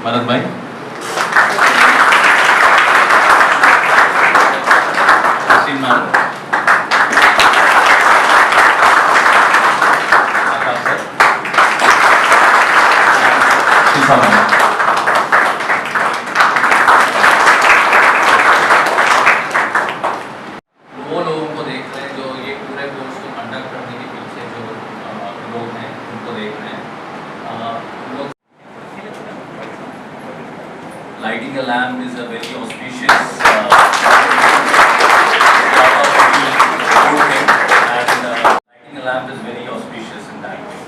भरत भाई, Christine ma'am, आकाश sir, Shilpa ma'am. वो लोगों को देख रहे हैं जो ये पूरे कोर्स को कंडक्ट करने के पीछे जो लोग हैं उनको देख रहे हैं। लोग lighting a lamp is a very auspicious good thing, and lighting a lamp is very auspicious in that way.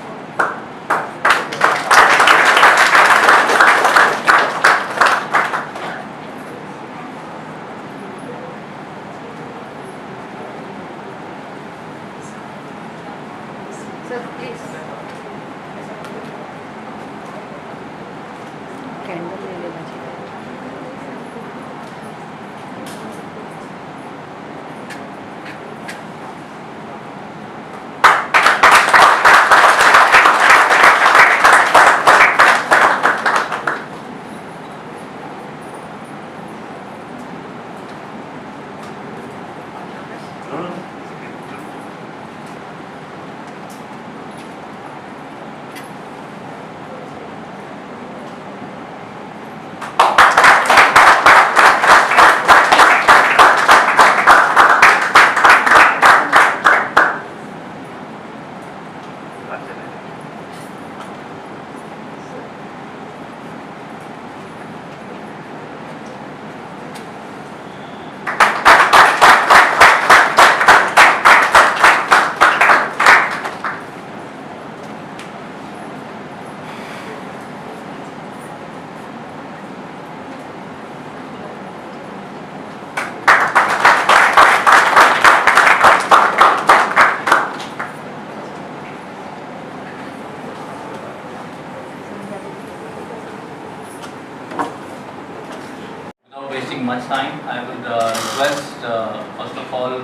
Sir, please. Candle ले लेना चाहिए। Without wasting much time, I would request first of all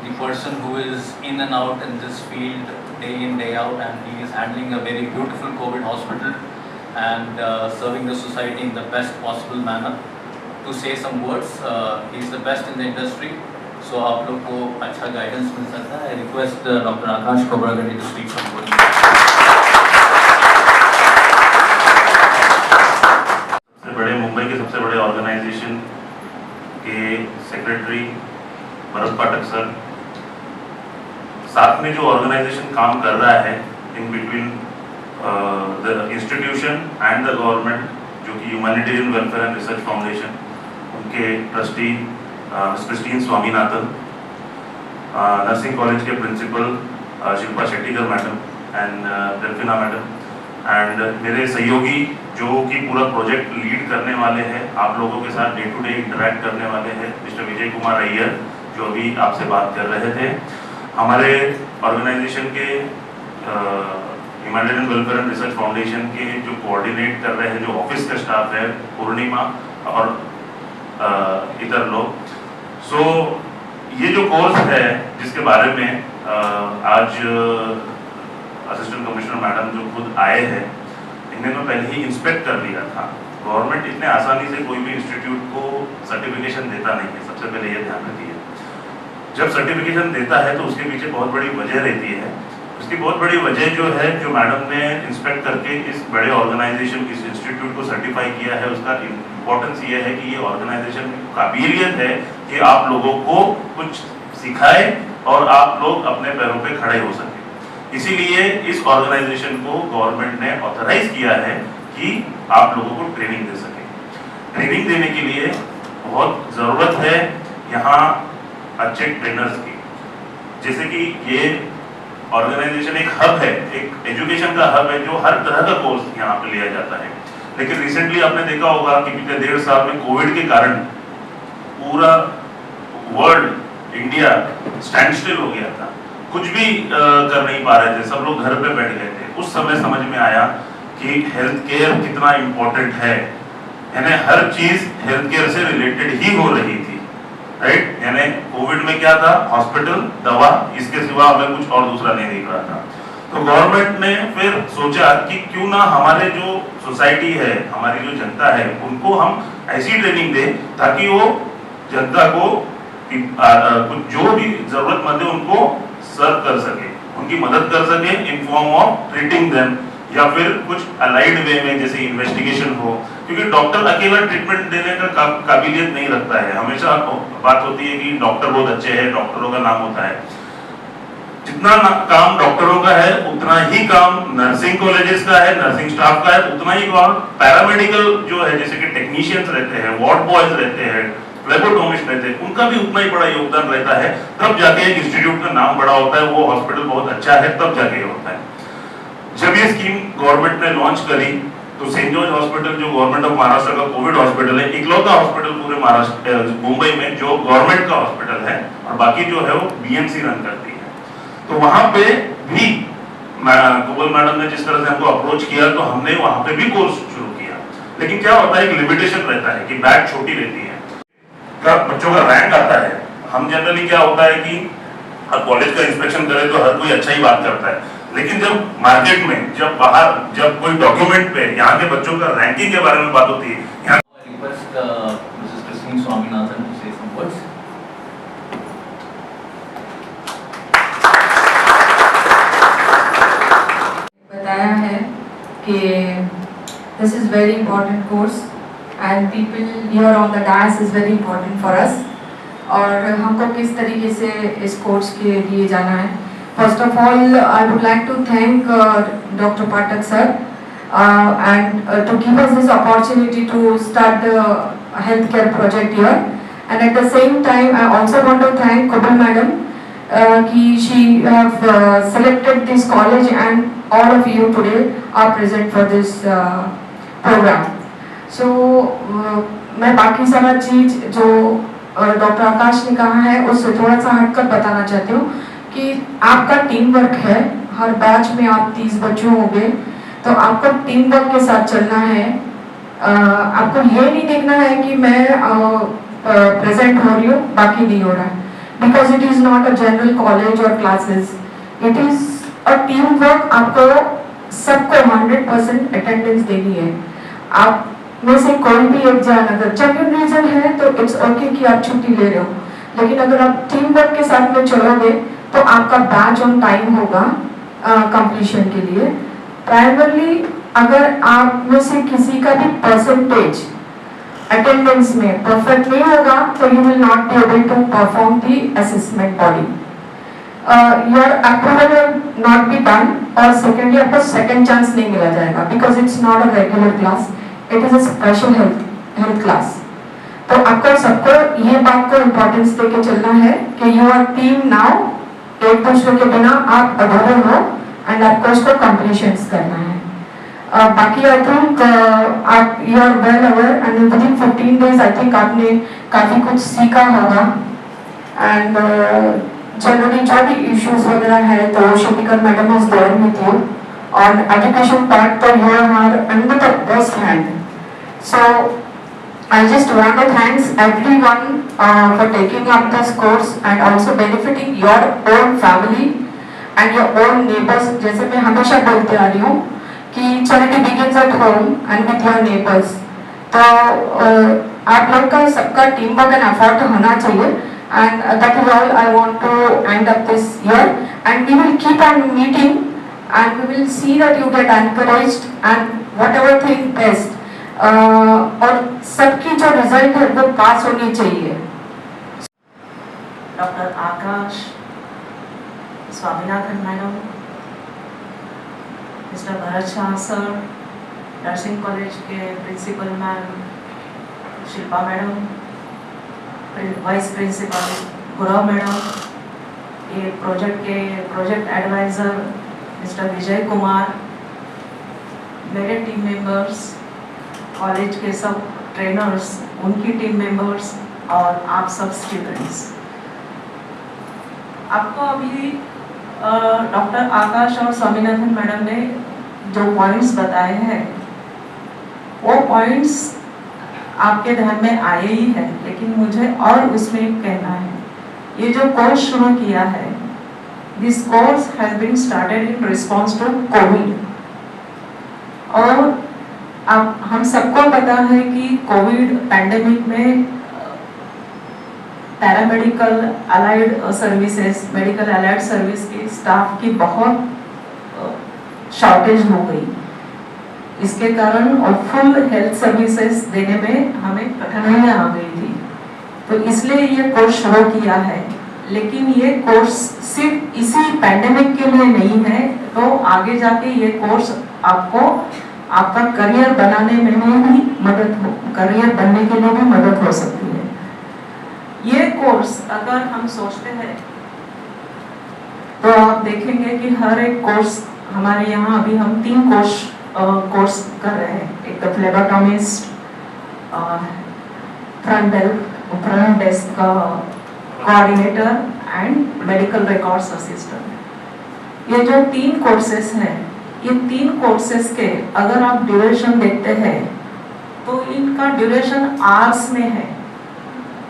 the person who is in and out in this field day in day out, and he is handling a very beautiful COVID hospital and serving the society in the best possible manner, to say some words. He is the best in the industry, so आप लोग को अच्छा guidance मिल सकता है. I request Dr. Akash Khobragade to speak some words. बड़े मुंबई के सबसे बड़े ऑर्गेनाइजेशन के सेक्रेटरी भरत पाठक सर, साथ में जो ऑर्गेनाइजेशन काम कर रहा है in between the institution and the government, जो कि humanitarian welfare and research foundation, उनके trustee miss Christine Swaminathan, nursing college के principal Shilpa Shettikar madam and Delphina madam, and मेरे सहयोगी जो कि पूरा प्रोजेक्ट लीड करने वाले हैं, आप लोगों के साथ डे टू डे इंटरेक्ट करने वाले हैं, मिस्टर विजय कुमार अय्यर जो अभी आपसे बात कर रहे थे, हमारे ऑर्गेनाइजेशन के humanitarian welfare and research foundation के जो कोऑर्डिनेट कर रहे हैं, जो ऑफिस का स्टाफ है, पूर्णिमा और इतर लोग। सो ये जो कोर्स है जिसके बारे में आज असिस्टेंट कमिश्नर मैडम जो खुद आए हैं, इन्हें मैं पहले ही इंस्पेक्ट कर लिया था। गवर्नमेंट इतने आसानी से कोई भी इंस्टीट्यूट को सर्टिफिकेशन देता नहीं है, सबसे पहले ये ध्यान रखिए। जब सर्टिफिकेशन देता है तो उसके पीछे बहुत बड़ी वजह रहती है। उसकी बहुत बड़ी वजह जो है, जो मैडम ने इंस्पेक्ट करके इस बड़े ऑर्गेनाइजेशन, इस इंस्टीट्यूट को सर्टिफाई किया है, उसका इम्पोर्टेंस ये है कि ये ऑर्गेनाइजेशन की काबिलियत है कि आप लोगों को कुछ सिखाए और आप लोग अपने पैरों पे खड़े हो सके। इसीलिए इस ऑर्गेनाइजेशन को गवर्नमेंट ने ऑथराइज किया है कि आप लोगों को ट्रेनिंग दे सके। ट्रेनिंग देने के लिए बहुत ज़रूरत है यहाँ अच्छे ट्रेनर्स की। जैसे कि ये ऑर्गेनाइजेशन एक हब है, एक एजुकेशन का हब है, जो हर तरह का कोर्स यहाँ पे लिया जाता है। लेकिन रिसेंटली आपने देखा होगा कि पिछले 1.5 साल में कोविड के कारण पूरा वर्ल्ड, इंडिया स्टैंड स्टिल हो गया था, कुछ भी कर नहीं पा रहे थे, सब लोग घर पे बैठ गए थे। उस समय समझ में आया कि हेल्थ केयर कितना इम्पोर्टेंट है, यानी हर चीज हेल्थ केयर से रिलेटेड ही हो रही थी, राइट। यानी कोविड में क्या था, हॉस्पिटल, दवा, इसके सिवा हमें कुछ और दूसरा नहीं दिख रहा था। तो गवर्नमेंट ने फिर सोचा कि क्यों ना हमारे जो सोसाइटी है, हमारी जो जनता है, उनको हम ऐसी ट्रेनिंग दें ताकि वो जनता को कुछ जो भी जरूरतमंद है उनको सर्व कर सके, उनकी मदद कर सके in form of treating them, या फिर कुछ अलाइड वे में जैसे इन्वेस्टिगेशन हो, क्योंकि डॉक्टर अकेला ट्रीटमेंट देने का काबिलियत नहीं रखता है। हमेशा बात होती है कि डॉक्टर बहुत अच्छे हैं, डॉक्टरों का नाम होता है, जितना काम डॉक्टरों का है उतना ही काम नर्सिंग कॉलेजेस का है, नर्सिंग स्टाफ का है, उतना ही काम पैरामेडिकल जो है, जैसे कि टेक्नीशियंस रहते हैं, वार्ड बॉयज रहते हैं, फ्लेबोटोमिस्ट रहते हैं, उनका भी उतना ही बड़ा योगदान रहता है। तब जाके एक इंस्टीट्यूट का नाम बड़ा होता है, वो हॉस्पिटल बहुत अच्छा है, तब जाके होता है। जब ये स्कीम गवर्नमेंट ने लॉन्च करी तो सेंट जॉर्ज हॉस्पिटल, जो गवर्नमेंट ऑफ महाराष्ट्र का कोविड हॉस्पिटल है, इकलौता हॉस्पिटल पूरे महाराष्ट्र मुंबई में जो गवर्नमेंट का हॉस्पिटल है, और बाकी जो है वो बीएमसी रन करती है। तो वहां पे भी गोयल मैडम ने जिस तरह से हमको अप्रोच किया, तो हमने वहां पे भी कोर्स शुरू किया। लेकिन क्या होता है, एक लिमिटेशन रहता है कि बैच छोटी रहती है, बच्चों का रैंक आता है। हम जनरली क्या होता है कि कॉलेज का इंस्पेक्शन करें तो हर कोई अच्छा ही बात करता है, लेकिन जब मार्केट में, जब बाहर, जब कोई डॉक्यूमेंट पे यहाँ के बच्चों का रैंकिंग के बारे में बात होती है, यहाँ request Mrs Christine Swaminathan to say some words. बताया है कि this is very important course and people here on the dais is very important for us, और हमको किस तरीके से इस कोर्स के लिए जाना है। First of all, I would like to thank Dr. Pathak sir and to give us this opportunity to start the healthcare project here. And at the same time, I also want to thank Kubal madam कि she have selected this college and all of you today are present for this program. So मैं बाकी सारा चीज जो doctor आकाश ने कहा है उससे थोड़ा सा हटकर बताना चाहती हूँ कि आपका टीम वर्क है। हर बैच में आप 30 बच्चे होंगे, तो आपको टीम वर्क के साथ चलना है। आपको ये नहीं देखना है कि मैं प्रेजेंट हो रही हूँ, बाकी नहीं हो रहा है, because it is not a general college और classes, it is a team work. आपको सबको 100% अटेंडेंस देनी है। आप में से कोई भी एक जान अगर जेन्युइन रीजन है तो इट्स ओके कि आप छुट्टी ले रहे हो, लेकिन अगर आप टीम वर्क के साथ में चलोगे तो आपका बैच ऑन टाइम होगा कंप्लीशन के लिए। प्राइमरली अगर आप में से किसी का भी परसेंटेज अटेंडेंस में परफेक्ट नहीं होगा तो you will not be able to perform the assessment body. Your approval will not be done, और सेकेंडली आपको सेकेंड चांस नहीं मिला जाएगा because it's not a regular class, it is a special health class. तो आपको सबको ये बात को इम्पोर्टेंस देके चलना है कि यू आर टीम नाउ, एक दूसरे के बिना आप अधूरे हो एंड आपको इसको कंप्लीशंस करना है। बाकी आई थिंक आप you are well aware and within 15 days I think आपने काफी कुछ सीखा होगा। एंड जनरली जो भी इश्यूज वगैरह है तो शिपिकर madam is there with you on education part, तो you are under the best hand. So I just want to thanks everyone for taking up this course and also benefiting your own family and your own neighbors। जैसे मैं हमेशा बोलते आ रही हूँ कि charity begins at home and with your neighbors। तो आप लोग का सबका टीम वर्क एंड एफर्ट होना चाहिए, and that is all I want to end up this year, and we will keep on meeting and we will see that you get encouraged and whatever thing best। और सबकी जो result है वो पास होनी चाहिए। Doctor Akash Swaminathan madam, mister Bharat Shah sir, nursing college के principal ma'am Shilpa madam, vice principal Gurav madam, ये प्रोजेक्ट के project adviser mister Vijay Kumar, मेरे टीम मेंबर्स, कॉलेज के सब ट्रेनर्स, उनकी टीम मेंबर्स और आप सब स्टूडेंट्स। आपको अभी डॉक्टर आकाश और स्वामीनाथन मैडम ने जो पॉइंट्स बताए हैं वो पॉइंट्स आपके ध्यान में आए ही हैं, लेकिन मुझे और उसमें कहना है, ये जो कोर्स शुरू किया है This course has been started in response to COVID. और अब हम सबको पता है कि कोविड पैंडेमिक में paramedical allied services, medical allied service की स्टाफ की बहुत शॉर्टेज हो गई। इसके कारण और फुल हेल्थ सर्विसेज देने में हमें कठिनाइयाँ आ गई थी, तो इसलिए ये कोर्स शुरू किया है। लेकिन ये कोर्स सिर्फ इसी पैंडेमिक के लिए नहीं है, तो आगे जाके ये कोर्स आपको आपका करियर बनाने में भी करियर बनने के लिए भी मदद हो सकती है। ये कोर्स अगर हम सोचते हैं तो आप देखेंगे कि हर एक कोर्स हमारे यहाँ अभी हम 3 कोर्स कर रहे हैं। एक तो फ्लेबोटोमिस्ट, फ्रंट डेस्क का coordinator and medical records assistant. ये जो 3 कोर्सेस हैं, ये 3 कोर्सेस के अगर आप ड्यूरेशन देखते हैं तो इनका ड्यूरेशन आवर्स में है।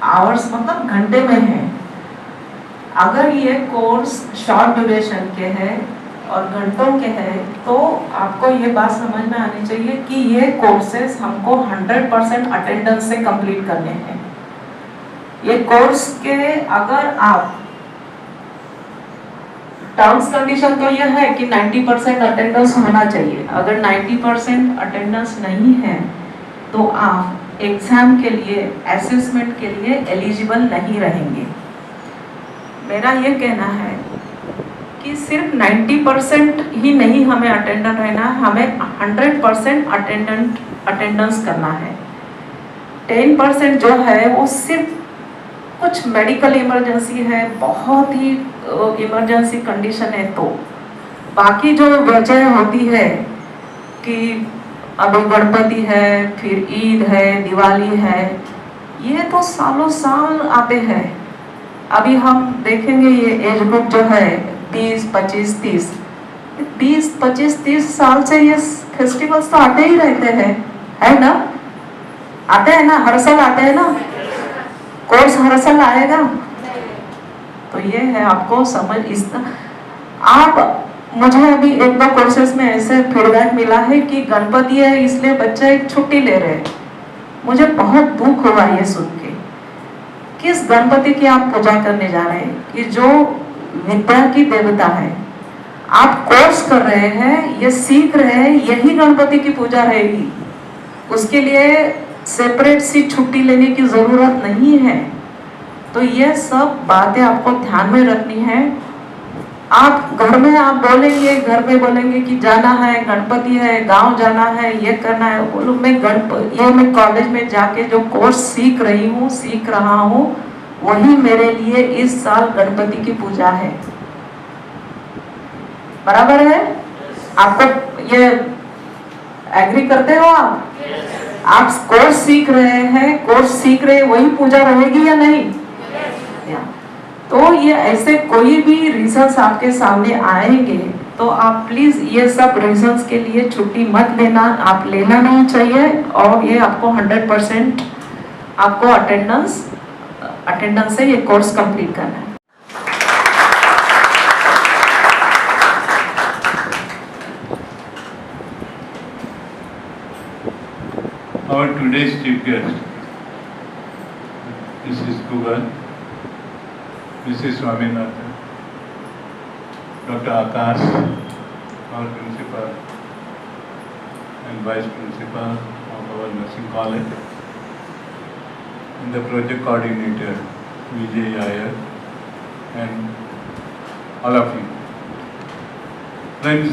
आवर्स मतलब घंटे में है। अगर ये कोर्स शॉर्ट ड्यूरेशन के है और घंटों के है, तो आपको ये बात समझ में आनी चाहिए कि ये कोर्सेस हमको 100% अटेंडेंस से कंप्लीट करने हैं। ये कोर्स के अगर आप टर्म्स कंडीशन तो यह है कि 90% अटेंडेंस होना चाहिए। अगर 90% अटेंडेंस नहीं है तो आप एग्जाम के लिए, असेसमेंट के लिए एलिजिबल नहीं रहेंगे। मेरा ये कहना है कि सिर्फ 90% ही नहीं हमें अटेंडेंट रहना, हमें 100% अटेंडेंस करना है। 10% जो है वो सिर्फ कुछ मेडिकल इमरजेंसी है, बहुत ही इमरजेंसी कंडीशन है, तो बाकी जो वजह होती है कि अभी गणपति है, फिर ईद है, दिवाली है, ये तो सालों साल आते हैं। अभी हम देखेंगे ये एज ग्रुप जो है 20, 25, 30 साल से ये फेस्टिवल्स तो आते ही रहते हैं, है ना? आते हैं ना, हर साल आते हैं ना। कोर्स हर साल आएगा, तो ये है आपको समझ। इस आप मुझे अभी 1-2 कोर्सेज में ऐसे फीडबैक मिला है कि गणपति है इसलिए बच्चे एक छुट्टी ले रहे हैं। मुझे बहुत दुख हुआ ये सुन के। किस गणपति की आप पूजा करने जा रहे हैं कि जो विद्या की देवता है? आप कोर्स कर रहे हैं, ये सीख रहे हैं, यही गणपति की पूजा रहेगी। उसके लिए सेपरेट सी छुट्टी लेने की जरूरत नहीं है। तो ये सब बातें आपको ध्यान में रखनी है। आप घर में आप बोलेंगे, घर में बोलेंगे कि जाना है, गणपति है, गांव जाना है, ये करना है। बोलो मैं कॉलेज में जाके जो कोर्स सीख रहा हूँ, वही मेरे लिए इस साल गणपति की पूजा है। बराबर है? आपको ये एग्री करते हो आप? आप कोर्स सीख रहे हैं, वही पूजा रहेगी या नहीं? तो ये ऐसे कोई भी रीजंस आपके सामने आएंगे तो आप प्लीज ये सब रीजंस के लिए छुट्टी मत लेना, आप लेना नहीं चाहिए। और ये आपको 100% आपको अटेंडेंस से ये कोर्स कंप्लीट करना है। Our today's chief guest, Mrs. Google, Mrs. Swaminathan, Dr. Akash, our principal and vice principal of our nursing college, and the project coordinator, Vijay Iyer, and all of you. Friends,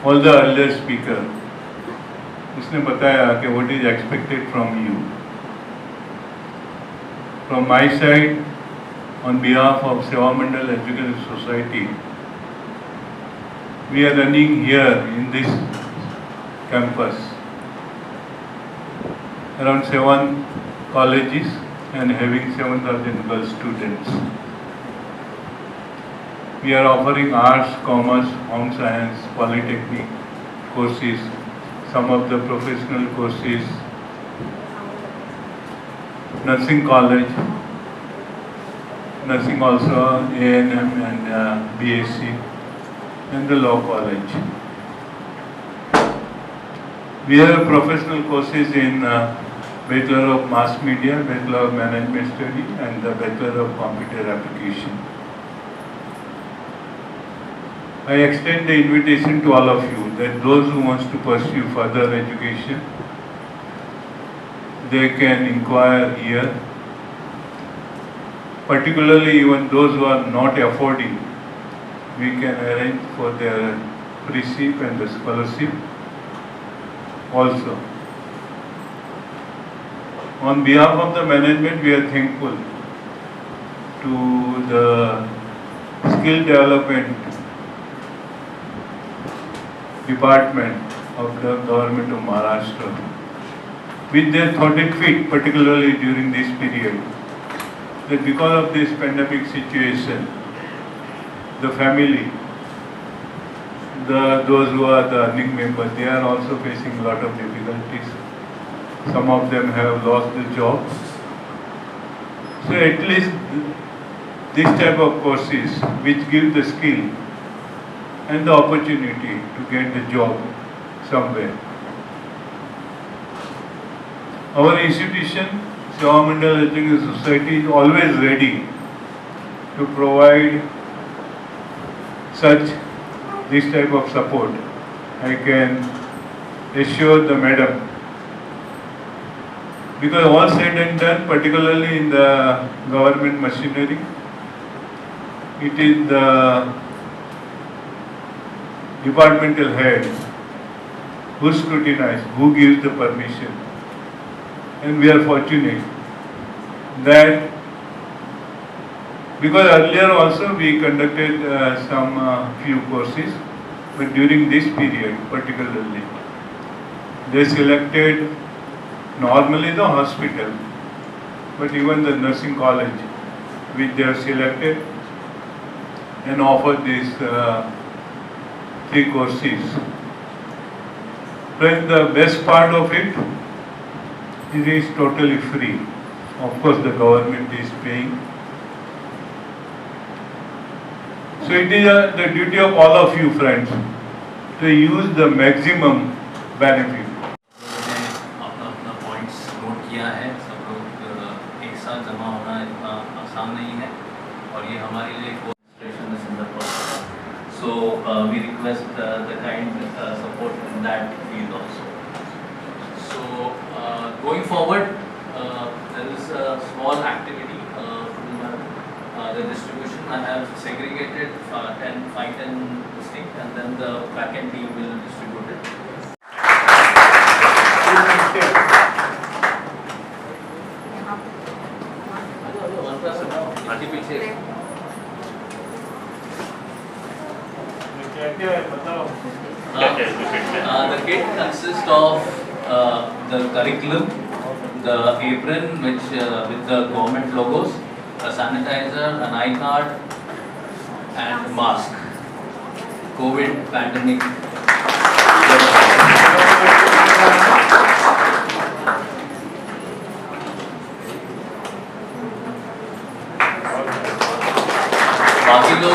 all the earlier speaker, उसने बताया कि what is expected from you. From my side, on behalf of Seva Mandal Educational Society, we are running here in this campus around 7 colleges and having 7,000 girl students. We are offering arts, commerce, home science, polytechnic courses, some of the professional courses, nursing college, nursing also, A&M and BSc, and the law college. We have professional courses in Bachelor of Mass Media, Bachelor of Management Study, and the Bachelor of Computer Application. I extend the invitation to all of you that those who want to pursue further education, they can inquire here. Particularly even those who are not affording, we can arrange for their pre-SEEP and the scholarship also. On behalf of the management, we are thankful to the skill development department of the government of Maharashtra with their thought it fit, particularly during this period, that because of this pandemic situation, the family, those who are the earning members, they are also facing a lot of difficulties. Some of them have lost their jobs. So at least this type of courses which give the skill and the opportunity to get the job somewhere. Our institution, Seva Mandal Education Society, is always ready to provide this type of support. I can assure the madam, because all said and done, particularly in the government machinery, it is the departmental head who scrutinize, who gives the permission. And we are fortunate that, because earlier also we conducted some few courses, but during this period particularly, they selected normally the hospital, but even the nursing college, which they have selected and offered these 3 courses. Then the best part of it is totally free. Of course, the government is paying. So it is the duty of all of you friends to use the maximum benefit. अपना points note किया है, सब लोग एक साथ जमा होना इतना आसान नहीं है और ये हमारे लिए cooperation is in the process. So we request the kind support in that field also. So going forward, there is a small activity from the distribution. I have segregated 5-10 distinct, and then the back-end team will distribute it. The kit consists of the curriculum, the apron which with the government logos, a sanitizer, an eye card, and mask. COVID pandemic. बाकी लोग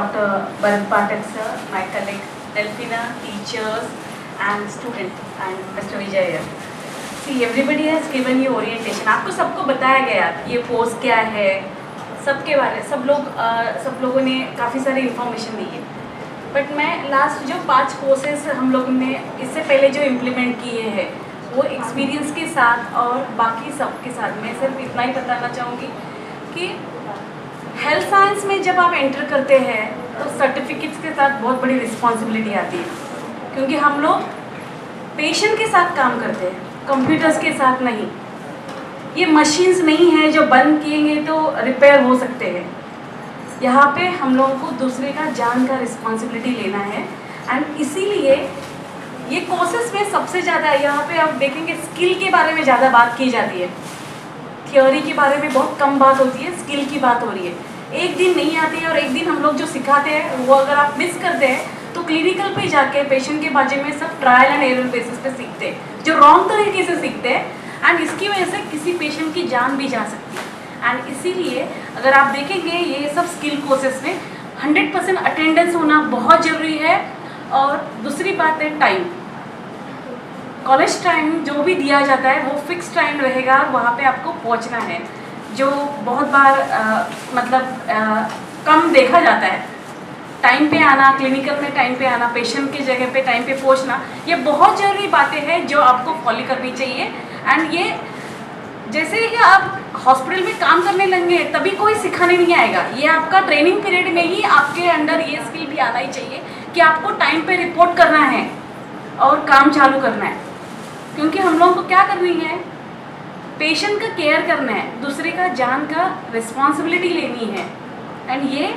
Dr. Bharat Pathak sir, my colleague Delphina, teachers and students, and Mr. Vijay. See, everybody has given you orientation. आपको सबको बताया गया ये course क्या है, सबके बारे सब लोगों ने काफ़ी सारी इन्फॉर्मेशन दी है. बट मैं लास्ट जो 5 कोर्सेज हम लोगों ने इससे पहले जो इम्प्लीमेंट किए हैं वो एक्सपीरियंस के साथ और बाकी सब के साथ मैं सिर्फ इतना ही बताना चाहूँगी कि हेल्थ साइंस में जब आप एंटर करते हैं तो सर्टिफिकेट्स के साथ बहुत बड़ी रिस्पॉन्सिबिलिटी आती है, क्योंकि हम लोग पेशेंट के साथ काम करते हैं, कंप्यूटर्स के साथ नहीं. ये मशीन्स नहीं है जो बंद किएंगे तो रिपेयर हो सकते हैं. यहाँ पे हम लोगों को दूसरे का जान का रिस्पॉन्सिबिलिटी लेना है. एंड इसीलिए ये कोर्सेस में सबसे ज़्यादा यहाँ पे आप देखेंगे स्किल के बारे में ज़्यादा बात की जाती है. थ्योरी के बारे में बहुत कम बात होती है, स्किल की बात हो रही है. एक दिन नहीं आती है और एक दिन हम लोग जो सिखाते हैं वो अगर आप मिस करते हैं तो क्लिनिकल पे जाके पेशेंट के बारे में सब ट्रायल एंड एरर बेसिस पे सीखते हैं, जो रॉन्ग तरीके से सीखते हैं. एंड इसकी वजह से किसी पेशेंट की जान भी जा सकती है. एंड इसीलिए अगर आप देखेंगे ये सब स्किल कोर्सेज में 100% अटेंडेंस होना बहुत ज़रूरी है. और दूसरी बात है टाइम. कॉलेज टाइम जो भी दिया जाता है वो फिक्स टाइम रहेगा, वहाँ पे आपको पहुँचना है, जो बहुत बार कम देखा जाता है. टाइम पे आना, क्लिनिकल में टाइम पे आना, पेशेंट की जगह पे टाइम पे पहुँचना, ये बहुत ज़रूरी बातें हैं जो आपको फॉलो करनी चाहिए. एंड ये जैसे ही आप हॉस्पिटल में काम करने लगेंगे तभी कोई सिखाने नहीं आएगा. ये आपका ट्रेनिंग पीरियड में ही आपके अंदर ये स्किल भी आना ही चाहिए कि आपको टाइम पे रिपोर्ट करना है और काम चालू करना है. क्योंकि हम लोगों को क्या करनी है, पेशेंट का केयर करना है, दूसरे का जान का रिस्पॉन्सिबिलिटी लेनी है. एंड ये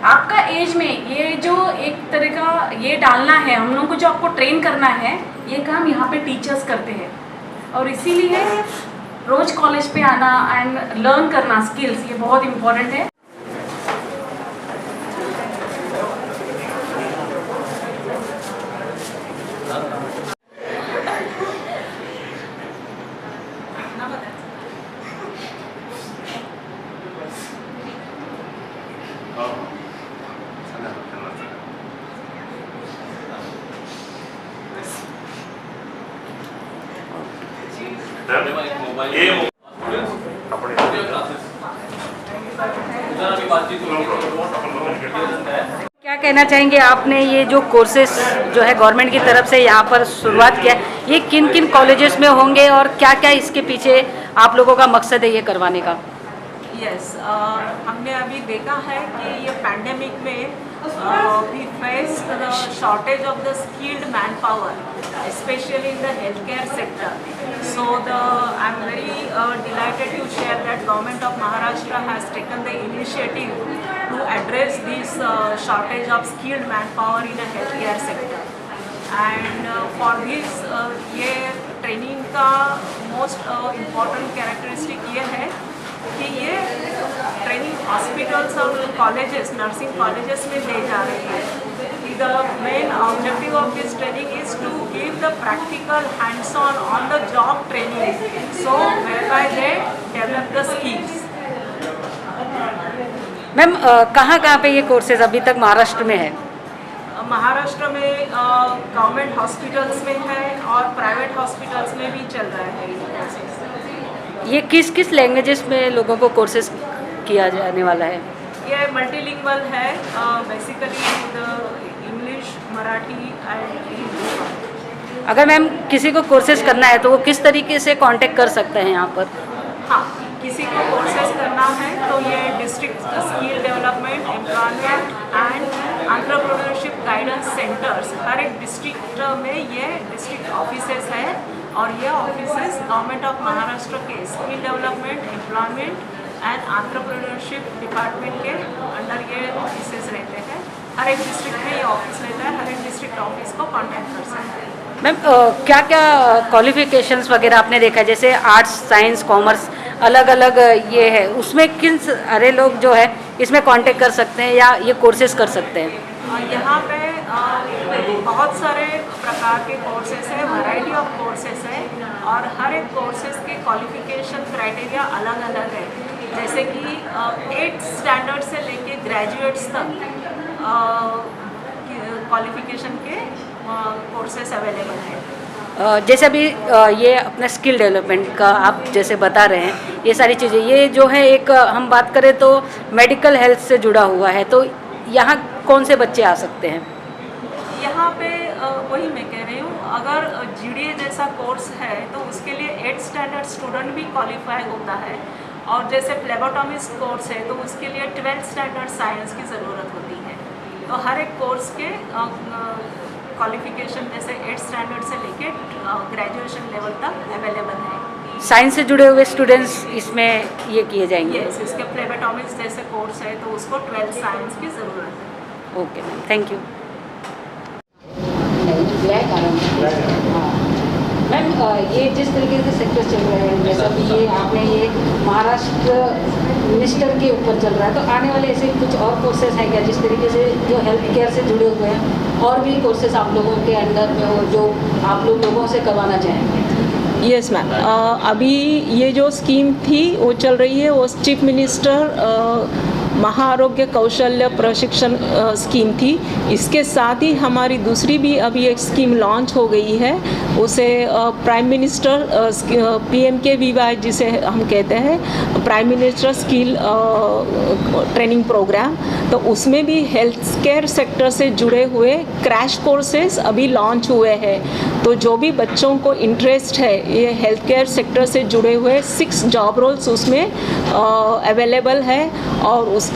आपका एज में ये जो एक तरह का ये डालना है, हम लोगों को जो आपको ट्रेन करना है, ये काम यहाँ पे टीचर्स करते हैं. और इसीलिए रोज कॉलेज पे आना एंड लर्न करना स्किल्स, ये बहुत इम्पोर्टेंट है. क्या कहना चाहेंगे आपने ये जो कोर्सेज जो है गवर्नमेंट की तरफ से यहाँ पर शुरुआत किया, ये किन किन कॉलेजेस में होंगे और क्या क्या इसके पीछे आप लोगों का मकसद है ये करवाने का? यस, हमने अभी देखा है कि ये पैंडेमिक में we faced the shortage of the skilled manpower, especially in the healthcare sector. So I'm very delighted to share that Government of Maharashtra has taken the initiative to address this shortage of skilled manpower in the healthcare sector. And for this, ये training का most important characteristic ये है कि ये training hospitals और colleges, nursing colleges में ले जा रही है. The main objective of this training is to give the practical hands on the job training, so whereby they develop the skills. Ma'am कहाँ पे ये कोर्सेज अभी तक महाराष्ट्र में है? महाराष्ट्र में गवर्नमेंट हॉस्पिटल्स में है और प्राइवेट हॉस्पिटल्स में भी चल रहा है ये कोर्सेज. ये किस किस लैंग्वेजेस में लोगों को कोर्सेज किया जाने वाला है? ये मल्टीलिंगुअल है, basically English, Marathi and Hindi. अगर मैम किसी को कोर्सेज करना है तो वो किस तरीके से कांटेक्ट कर सकते हैं यहाँ पर? हाँ, किसी को कोर्सेज करना है तो ये district skill development, employment and entrepreneurship guidance centres, हर एक डिस्ट्रिक्ट में ये डिस्ट्रिक्ट ऑफिसेस है. और ये ऑफिसेस गवर्नमेंट ऑफ महाराष्ट्र के skill development, employment and entrepreneurship department के अंडर ये ऑफिसेस रहते हैं. हर एक डिस्ट्रिक्ट में ये ऑफिस रहता है, हर एक डिस्ट्रिक्ट ऑफिस को कांटेक्ट कर सकते हैं. मैम क्या क्या क्वालिफिकेशंस वगैरह आपने देखा है, जैसे आर्ट्स, साइंस, कॉमर्स अलग अलग ये है, उसमें किन सारे लोग जो है इसमें कांटेक्ट कर सकते हैं या ये कोर्सेज कर सकते हैं? यहाँ पे बहुत सारे प्रकार के कोर्सेस है, वैरायटी ऑफ कोर्सेस है और हर एक कोर्सेस के क्वालिफिकेशन क्राइटेरिया अलग अलग है. जैसे कि 8th स्टैंडर्ड से लेके ग्रेजुएट्स तक क्वालिफिकेशन के कोर्सेस अवेलेबल हैं। जैसे अभी ये अपना स्किल डेवलपमेंट का आप जैसे बता रहे हैं, ये सारी चीज़ें, ये जो है एक हम बात करें तो मेडिकल हेल्थ से जुड़ा हुआ है, तो यहाँ कौन से बच्चे आ सकते हैं? यहाँ पे वही मैं कह रही हूँ, अगर GDA जैसा कोर्स है तो उसके लिए 8th स्टैंडर्ड स्टूडेंट भी क्वालिफाई होता है, और जैसे फ्लेबोटॉमिस्ट कोर्स है तो उसके लिए 12th स्टैंडर्ड साइंस की ज़रूरत होती है। तो हर एक कोर्स के क्वालिफिकेशन जैसे 8th स्टैंडर्ड से लेके ग्रेजुएशन लेवल तक अवेलेबल है। साइंस से जुड़े हुए स्टूडेंट्स इसमें ये किए जाएंगे? यस, इसके फ्लेबोटॉमिस्ट जैसे कोर्स है तो उसको 12th साइंस की ज़रूरत है। Okay ma'am, thank you. Ma'am, ये जिस तरीके से सेक्टर चल रहे हैं, जैसा कि ये आपने ये महाराष्ट्र मिनिस्टर के ऊपर चल रहा है, तो आने वाले ऐसे कुछ और कोर्सेज हैं क्या जिस तरीके से जो हेल्थ केयर से जुड़े हुए हैं, और भी कोर्सेज आप लोगों के अंडर में हो जो आप लोगों से करवाना चाहेंगे? यस मैम, अभी ये जो स्कीम थी वो चल रही है, वो चीफ मिनिस्टर महाआरोग्य कौशल्य प्रशिक्षण स्कीम थी। इसके साथ ही हमारी दूसरी भी अभी एक स्कीम लॉन्च हो गई है, उसे प्राइम मिनिस्टर PMKVY जिसे हम कहते हैं, prime minister skill training programme. तो उसमें भी हेल्थ केयर सेक्टर से जुड़े हुए क्रैश कोर्सेज अभी लॉन्च हुए हैं। तो जो भी बच्चों को इंटरेस्ट है ये हेल्थ केयर सेक्टर से जुड़े हुए 6 जॉब रोल्स उसमें अवेलेबल है, और उसका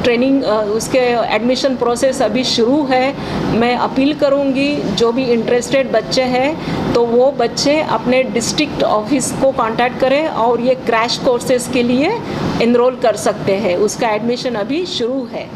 ट्रेनिंग उसके एडमिशन प्रोसेस अभी शुरू है। मैं अपील करूंगी जो भी इंटरेस्टेड बच्चे हैं तो वो बच्चे अपने डिस्ट्रिक्ट ऑफिस को कांटेक्ट करें और ये क्रैश कोर्सेज के लिए एनरोल कर सकते हैं। उसका एडमिशन अभी शुरू है।